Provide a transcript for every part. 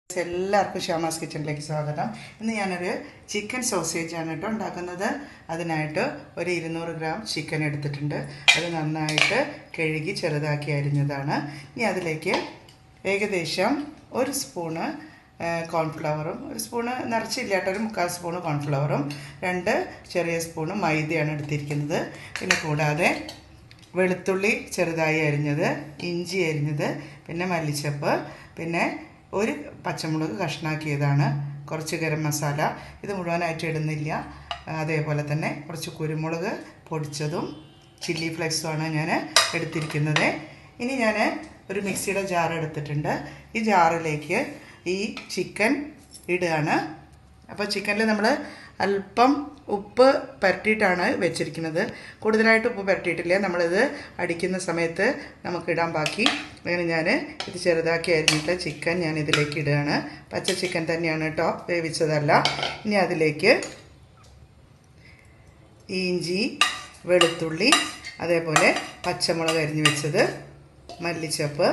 എല്ലാവർക്കും ഷാമാസ് കിച്ചണിലേക്ക് സ്വാഗതം. ഇന്ന് ഞാനൊരു ചിക്കൻ സോസേജാണ് കേട്ടോ ഉണ്ടാക്കുന്നത്. അതിനായിട്ട് ഒരു 200 ഗ്രാം ചിക്കൻ എടുത്തിട്ടുണ്ട്. അത് നന്നായിട്ട് കഴുകി ചെറുതാക്കി അരിഞ്ഞതാണ്. ഇനി അതിലേക്ക് ഏകദേശം 1 സ്പൂണ് കോൺഫ്ലവറും, 1 സ്പൂണ് നിറച്ചില്ല കേട്ടോ, ഒരു 1/4 സ്പൂണ് കോൺഫ്ലവറും, 2 ചെറിയ സ്പൂണ് മൈദയാണ് എടുത്തിരിക്കുന്നത്. പിന്നെ കൂടാതെ വെളുത്തുള്ളി ചെറുതായി അരിഞ്ഞത്, ഇഞ്ചി അരിഞ്ഞത്, പിന്നെ മല്ലിച്ചപ്പ്, പിന്നെ ഒരു പച്ചമുളക് കഷ്ണാക്കിയതാണ്, കുറച്ച് ഗരം മസാല, ഇത് മുഴുവനായിട്ട് ഇടുന്നില്ല. അതേപോലെ തന്നെ കുറച്ച് കുരുമുളക് പൊടിച്ചതും ചില്ലി ഫ്ലെക്സുമാണ് ഞാൻ എടുത്തിരിക്കുന്നത്. ഇനി ഞാൻ ഒരു മിക്സിയുടെ ജാർ എടുത്തിട്ടുണ്ട്. ഈ ജാറിലേക്ക് ഈ ചിക്കൻ ഇടുകയാണ്. അപ്പോൾ ചിക്കനിൽ നമ്മൾ അല്പം ഉപ്പ് പുരട്ടിയിട്ടാണ് വെച്ചിരിക്കുന്നത്. കൂടുതലായിട്ട് ഉപ്പ് പുരട്ടിയിട്ടില്ല. നമ്മളിത് അടിക്കുന്ന സമയത്ത് നമുക്കിടാൻ ബാക്കി. അങ്ങനെ ഞാൻ ഇത് ചെറുതാക്കി അരിഞ്ഞിട്ട് ചിക്കൻ ഞാൻ ഇതിലേക്ക് ഇടുകയാണ്. പച്ച ചിക്കൻ തന്നെയാണ് കേട്ടോ, വേവിച്ചതല്ല. ഇനി അതിലേക്ക് ഇഞ്ചി, വെളുത്തുള്ളി, അതേപോലെ പച്ചമുളക് അരിഞ്ഞ് വെച്ചത്, മല്ലിച്ചപ്പ്,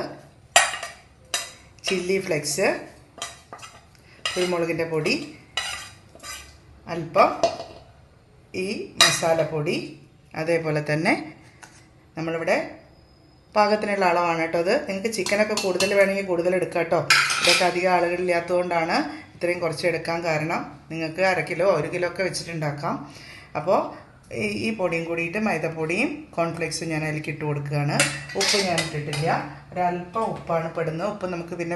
ചില്ലി ഫ്ലെക്സ്, കുരുമുളകിൻ്റെ പൊടി, അല്പം ഈ മസാലപ്പൊടി, അതേപോലെ തന്നെ നമ്മളിവിടെ പാകത്തിനുള്ള അളവാണ് കേട്ടോ അത്. നിങ്ങൾക്ക് ചിക്കനൊക്കെ കൂടുതൽ വേണമെങ്കിൽ കൂടുതൽ എടുക്കാം കേട്ടോ. ഇതൊക്കെ അധികം ആളുകളില്ലാത്തതുകൊണ്ടാണ് ഇത്രയും കുറച്ച് എടുക്കാൻ കാരണം. നിങ്ങൾക്ക് 1/2 കിലോ 1 കിലോ ഒക്കെ വെച്ചിട്ടുണ്ടാക്കാം. അപ്പോൾ ഈ പൊടിയും കൂടിയിട്ട് മൈദപ്പൊടിയും കോൺഫ്ലെക്സും ഞാൻ അതിലേക്ക് ഇട്ട് കൊടുക്കുകയാണ്. ഉപ്പ് ഞാൻ ഇട്ടിട്ടില്ല, ഒരല്പം ഉപ്പാണ് പെടുന്നത്. ഉപ്പ് നമുക്ക് പിന്നെ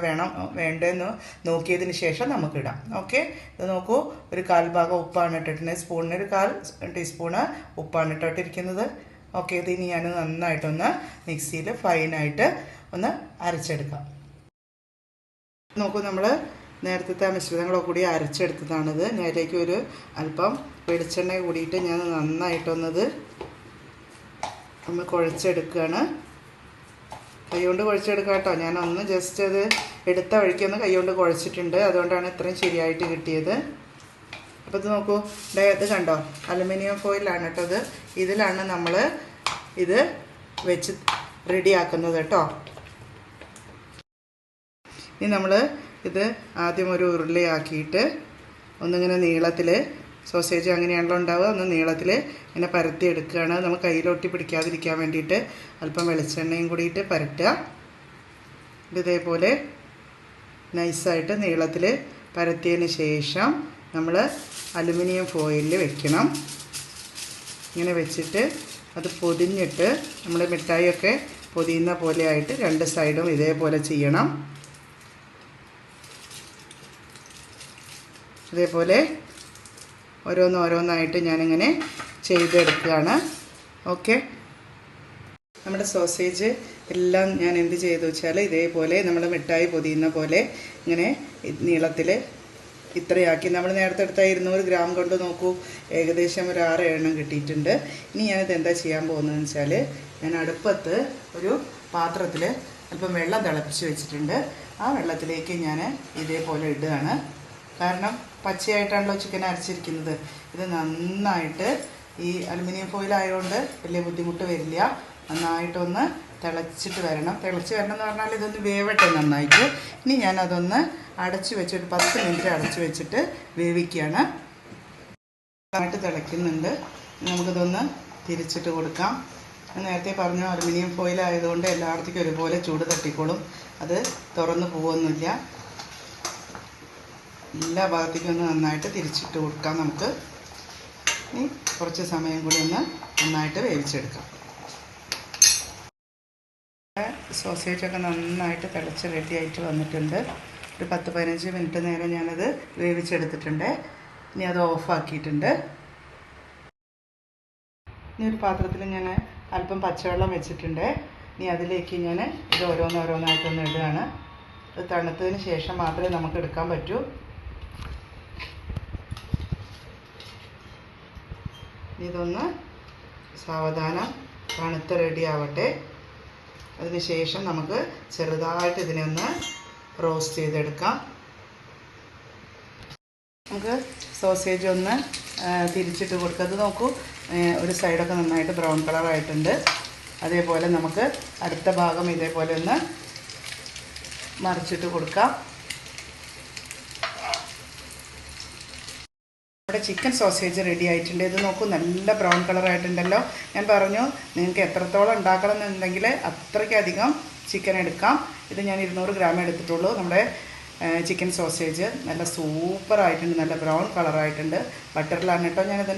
വേണ്ടതെന്ന് നോക്കിയതിന് ശേഷം നമുക്കിടാം. ഓക്കെ, ഇത് നോക്കൂ, ഒരു 1/4 ഭാഗം ഉപ്പാണ് ഇട്ടിട്ടുണ്ട്. സ്പൂണിന് ഒരു 1/4 ടീസ്പൂണ് ഉപ്പാണ് ഇട്ടിരിക്കുന്നത്. ഓക്കെ, ഇത് ഇനി ഞാൻ നന്നായിട്ടൊന്ന് മിക്സിയിൽ ഫൈനായിട്ട് ഒന്ന് അരച്ചെടുക്കാം. നോക്കൂ, നമ്മൾ നേരത്തെ മിശ്രിതങ്ങളൊക്കെ കൂടി അരച്ചെടുത്തതാണിത്. നേരേക്ക് ഒരു അല്പം വെളിച്ചെണ്ണ കൂടിയിട്ട് ഞാൻ നന്നായിട്ടൊന്നത് ഒന്ന് കുഴച്ചെടുക്കുകയാണ്. കൈകൊണ്ട് കുഴച്ചെടുക്കാം കേട്ടോ. ഞാനൊന്ന് ജസ്റ്റ് അത് എടുത്ത വഴിക്കൊന്ന് കൈകൊണ്ട് കുഴച്ചിട്ടുണ്ട്. അതുകൊണ്ടാണ് ഇത്രയും ശരിയായിട്ട് കിട്ടിയത്. അപ്പോൾ ഇത് നോക്കൂ, ഇത് കണ്ടോ, അലുമിനിയം ഫോയിലാണ് കേട്ടോ ഇത്. ഇതിലാണ് നമ്മൾ ഇത് വെച്ച് റെഡിയാക്കുന്നത് കേട്ടോ. ഇനി നമ്മൾ ഇത് ആദ്യം ഒരു ഉരുളയാക്കിയിട്ട് ഒന്നിങ്ങനെ നീളത്തിൽ, സോസേജ് അങ്ങനെയാണല്ലോ ഉണ്ടാവുക, ഒന്ന് നീളത്തിൽ ഇങ്ങനെ പരത്തി എടുക്കുകയാണ്. നമ്മൾ കയ്യിലൊട്ടി പിടിക്കാതിരിക്കാൻ വേണ്ടിയിട്ട് അല്പം വെളിച്ചെണ്ണയും കൂടിയിട്ട് പരട്ടുക. ഇതേപോലെ നൈസായിട്ട് നീളത്തിൽ പരത്തിയതിന് ശേഷം നമ്മൾ അലുമിനിയം ഫോയിലിൽ വെക്കണം. ഇങ്ങനെ വെച്ചിട്ട് അത് പൊതിഞ്ഞിട്ട് നമ്മൾ മിഠായിയൊക്കെ പൊതിയുന്ന പോലെ ആയിട്ട് 2 സൈഡും ഇതേപോലെ ചെയ്യണം. ഇതേപോലെ ഓരോന്നായിട്ട് ഞാനിങ്ങനെ ചെയ്തെടുക്കുകയാണ്. ഓക്കെ, നമ്മുടെ സോസേജ് എല്ലാം ഞാൻ എന്ത് ചെയ്തു വെച്ചാൽ ഇതേപോലെ നമ്മൾ മിഠായി പൊതിയുന്ന പോലെ ഇങ്ങനെ നീളത്തിൽ ഇത്രയാക്കി. നമ്മൾ നേരത്തെ എടുത്ത 200 ഗ്രാം കൊണ്ട് നോക്കൂ, ഏകദേശം ഒരു 6 എണ്ണം കിട്ടിയിട്ടുണ്ട്. ഇനി ഞാനിത് എന്താ ചെയ്യാൻ പോകുന്നതെന്ന് വെച്ചാൽ, ഞാൻ അടുപ്പത്ത് ഒരു പാത്രത്തിൽ അല്പം വെള്ളം തിളപ്പിച്ച് വെച്ചിട്ടുണ്ട്. ആ വെള്ളത്തിലേക്ക് ഞാൻ ഇതേപോലെ ഇടുകയാണ്. കാരണം പച്ചയായിട്ടാണല്ലോ ചിക്കൻ അരച്ചിരിക്കുന്നത്. ഇത് നന്നായിട്ട് ഈ അലുമിനിയം ഫോയിൽ ആയതുകൊണ്ട് വലിയ ബുദ്ധിമുട്ട് വരില്ല. നന്നായിട്ടൊന്ന് തിളച്ചിട്ട് വരണം. തിളച്ച് വരണം എന്ന് പറഞ്ഞാൽ ഇതൊന്ന് വേവട്ടെ നന്നായിട്ട്. ഇനി ഞാനതൊന്ന് അടച്ച് വെച്ചിട്ട് 10 മിനിറ്റ് അടച്ച് വെച്ചിട്ട് വേവിക്കുകയാണ്. നന്നായിട്ട് തിളയ്ക്കുന്നുണ്ട്. നമുക്കിതൊന്ന് തിരിച്ചിട്ട് കൊടുക്കാം. നേരത്തെ പറഞ്ഞു, അലുമിനിയം ഫോയിൽ ആയതുകൊണ്ട് എല്ലായിടത്തേക്കും ഒരുപോലെ ചൂട് തട്ടിക്കോളും. അത് തുറന്ന് പോകുന്നില്ല. എല്ലാ ഭാഗത്തേക്കും ഒന്ന് നന്നായിട്ട് തിരിച്ചിട്ട് കൊടുക്കാം നമുക്ക്. ഇനി കുറച്ച് സമയം കൂടി ഒന്ന് നന്നായിട്ട് വേവിച്ചെടുക്കാം. സോസേജൊക്കെ നന്നായിട്ട് തിളച്ച് റെഡിയായിട്ട് വന്നിട്ടുണ്ട്. ഒരു 10-15 മിനിറ്റ് നേരം ഞാനത് വേവിച്ചെടുത്തിട്ടുണ്ട്. ഇനി അത് ഓഫാക്കിയിട്ടുണ്ട്. ഇനി ഒരു പാത്രത്തിൽ ഞാൻ അല്പം പച്ചവെള്ളം വെച്ചിട്ടുണ്ട്. ഇനി അതിലേക്ക് ഞാൻ ഇത് ഓരോന്നായിട്ടൊന്ന് ഇടുകയാണ്. ഇത് തണുത്തതിന് ശേഷം മാത്രമേ നമുക്ക് എടുക്കാൻ പറ്റൂ. ഇതൊന്ന് സാവധാനം തണുത്ത് റെഡി ആവട്ടെ. അതിന് ശേഷം നമുക്ക് ചെറുതായിട്ട് ഇതിനെ ഒന്ന് റോസ്റ്റ് ചെയ്തെടുക്കാം. നമുക്ക് സോസേജ് ഒന്ന് തിരിച്ചിട്ട് കൊടുക്കുക. അത് നോക്കൂ, ഒരു സൈഡൊക്കെ നന്നായിട്ട് ബ്രൗൺ കളറായിട്ടുണ്ട്. അതേപോലെ നമുക്ക് അടുത്ത ഭാഗം ഇതേപോലെ ഒന്ന് മറിച്ചിട്ട് കൊടുക്കാം. നമ്മുടെ ചിക്കൻ സോസേജ് റെഡി ആയിട്ടുണ്ട്. ഇത് നോക്കൂ, നല്ല ബ്രൗൺ കളറായിട്ടുണ്ടല്ലോ. ഞാൻ പറഞ്ഞു നിങ്ങൾക്ക് എത്രത്തോളം ഉണ്ടാക്കണം എന്നുണ്ടെങ്കിൽ അത്രയ്ക്കധികം ചിക്കൻ എടുക്കാം. ഇത് ഞാൻ 200 ഗ്രാം എടുത്തിട്ടുള്ളൂ. നമ്മുടെ ചിക്കൻ സോസേജ് നല്ല സൂപ്പറായിട്ടുണ്ട്, നല്ല ബ്രൗൺ കളറായിട്ടുണ്ട്. ബട്ടറിലാണ് കേട്ടോ ഞാനത്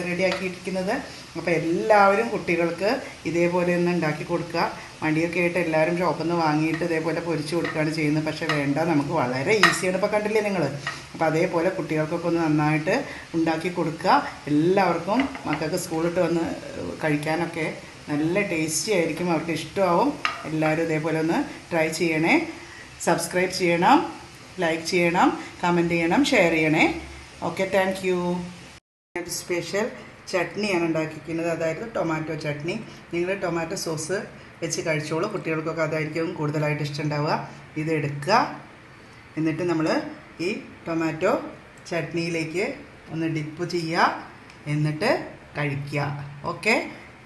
റെഡിയാക്കിയിരിക്കുന്നത്. അപ്പോൾ എല്ലാവരും കുട്ടികൾക്ക് ഇതേപോലെ ഒന്ന് ഉണ്ടാക്കി കൊടുക്കുക. മടിയൊക്കെ ആയിട്ട് എല്ലാവരും ഷോപ്പിൽ നിന്ന് വാങ്ങിയിട്ട് ഇതേപോലെ പൊരിച്ച് കൊടുക്കുകയാണ് ചെയ്യുന്നത്. പക്ഷേ വേണ്ട, നമുക്ക് വളരെ ഈസിയാണ്. ഇപ്പോൾ കണ്ടില്ലേ നിങ്ങൾ. അപ്പോൾ അതേപോലെ കുട്ടികൾക്കൊക്കെ ഒന്ന് നന്നായിട്ട് ഉണ്ടാക്കി കൊടുക്കുക. എല്ലാവർക്കും മക്കൾക്ക് സ്കൂളിട്ട് വന്ന് കഴിക്കാനൊക്കെ നല്ല ടേസ്റ്റി ആയിരിക്കും, അവർക്ക് ഇഷ്ടമാവും. എല്ലാവരും ഇതേപോലെ ഒന്ന് ട്രൈ ചെയ്യണേ. സബ്സ്ക്രൈബ് ചെയ്യണം, ലൈക്ക് ചെയ്യണം, കമൻറ്റ് ചെയ്യണം, ഷെയർ ചെയ്യണേ. Okay, thank you. സ്പെഷ്യൽ ചട്നിയാണ് ഉണ്ടാക്കിയിരിക്കുന്നത്, അതായത് ടൊമാറ്റോ ചട്നി. നിങ്ങൾ ടൊമാറ്റോ സോസ് വെച്ച് കഴിച്ചോളൂ, കുട്ടികൾക്കൊക്കെ അതായിരിക്കും കൂടുതലായിട്ട് ഇഷ്ടമുണ്ടാവുക. ഇത് എടുക്കുക, എന്നിട്ട് നമ്മൾ ഈ ടൊമാറ്റോ ചട്നിയിലേക്ക് ഒന്ന് ഡിപ്പ് ചെയ്യുക, എന്നിട്ട് കഴിക്കുക. Okay,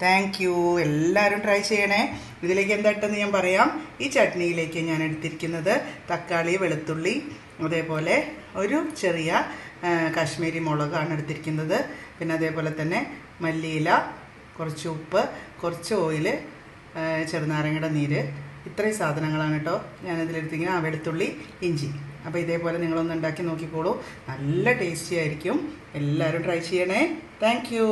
thank you. എല്ലാവരും ട്രൈ ചെയ്യണേ. ഇതിലേക്ക് എന്താ ഇട്ടെന്ന് ഞാൻ പറയാം. ഈ ചട്നിയിലേക്ക് ഞാൻ എടുത്തിരിക്കുന്നത് തക്കാളി, വെളുത്തുള്ളി, അതേപോലെ ഒരു ചെറിയ കാശ്മീരി മുളകാണ് എടുത്തിരിക്കുന്നത്. പിന്നെ അതേപോലെ തന്നെ മല്ലിയില, കുറച്ച് ഉപ്പ്, കുറച്ച് ഓയിൽ, ചെറുനാരങ്ങയുടെ നീര്, ഇത്രയും സാധനങ്ങളാണ് കേട്ടോ ഞാനിതിലെടുത്തിങ്ങനെ. വെളുത്തുള്ളി, ഇഞ്ചി. അപ്പോൾ ഇതേപോലെ നിങ്ങളൊന്ന് ഉണ്ടാക്കി നോക്കിക്കോളൂ, നല്ല ടേസ്റ്റി ആയിരിക്കും. എല്ലാവരും ട്രൈ ചെയ്യണേ. Thank you.